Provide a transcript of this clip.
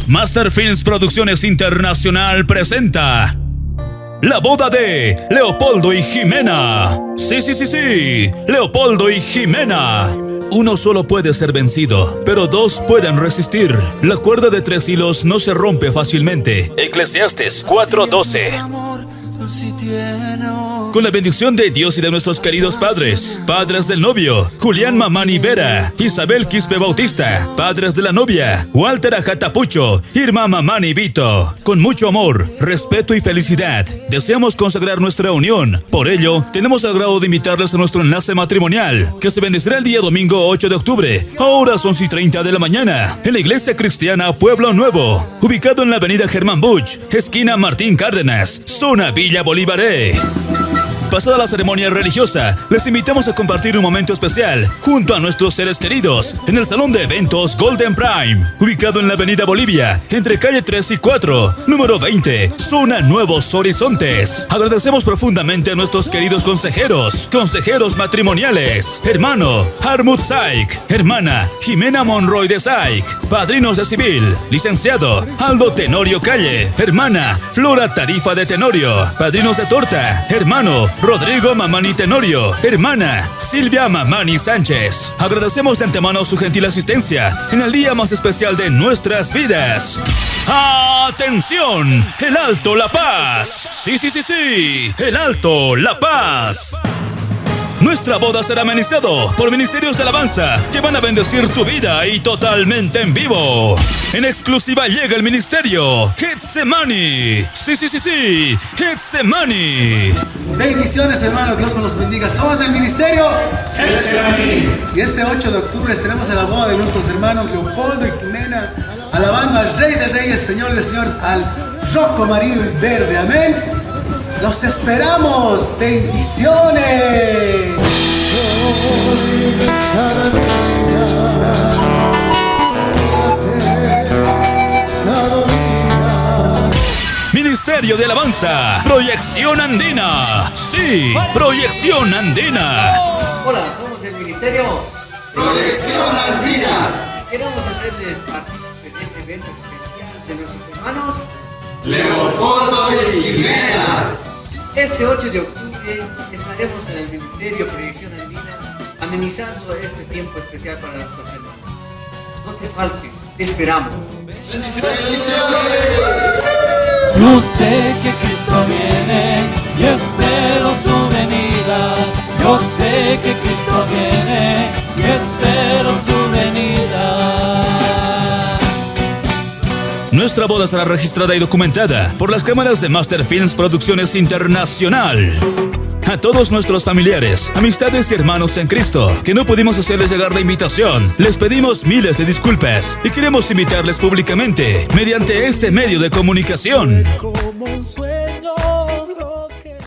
Master Films Producciones Internacional presenta la boda de Leopoldo y Jimena. Sí, Leopoldo y Jimena. Uno solo puede ser vencido, pero dos pueden resistir. La cuerda de 3 hilos no se rompe fácilmente. Eclesiastes 4:12. Con la bendición de Dios y de nuestros queridos padres del novio, Julián Mamani Vera, Isabel Quispe Bautista, padres de la novia, Walter Ajatapucho, Irma Mamani Vito. Con mucho amor, respeto y felicidad, deseamos consagrar nuestra unión. Por ello, tenemos el agrado de invitarles a nuestro enlace matrimonial, que se bendecirá el día domingo 8 de octubre, a horas 11:30 de la mañana, en la Iglesia Cristiana Pueblo Nuevo, ubicado en la avenida Germán Buch, esquina Martín Cárdenas, zona Villa Bolívaré. Pasada la ceremonia religiosa, les invitamos a compartir un momento especial junto a nuestros seres queridos en el Salón de Eventos Golden Prime, ubicado en la Avenida Bolivia, entre calle 3 y 4, número 20, zona Nuevos Horizontes. Agradecemos profundamente a nuestros queridos consejeros matrimoniales, hermano Harmut Saik, hermana Jimena Monroy de Saik, padrinos de civil, licenciado Aldo Tenorio Calle, hermana Flora Tarifa de Tenorio, padrinos de torta, hermano Rodrigo Mamani Tenorio, hermana Silvia Mamani Sánchez. Agradecemos de antemano su gentil asistencia en el día más especial de nuestras vidas. ¡Atención! ¡El Alto La Paz! Sí, ¡El Alto La Paz! Nuestra boda será amenizado por ministerios de alabanza que van a bendecir tu vida y totalmente en vivo. En exclusiva llega el ministerio Getsemani. Sí, Getsemani. Bendiciones, hermanos, Dios nos bendiga. Somos el ministerio Getsemani. Y este 8 de octubre estaremos en la boda de nuestros hermanos Leopoldo y Jimena, alabando al Rey de Reyes, Señor de Señor, al rojo amarillo y verde. Amén. ¡Los esperamos! ¡Bendiciones! Ministerio de Alabanza, Proyección Andina. Sí, Proyección Andina. Hola, somos el Ministerio Proyección Andina. Queremos hacerles partícipes de este evento especial de nuestros hermanos Leopoldo y Jimena. Este 8 de octubre estaremos con el Ministerio Proyección Andina amenizando este tiempo especial para nuestros hermanos. No te faltes, te esperamos. Bendiciones. Yo sé que Cristo viene y espero su venida. Yo sé que Cristo viene y espero su venida. Nuestra boda será registrada y documentada por las cámaras de Master Films Producciones Internacional. A todos nuestros familiares, amistades y hermanos en Cristo que no pudimos hacerles llegar la invitación, les pedimos miles de disculpas y queremos invitarles públicamente mediante este medio de comunicación.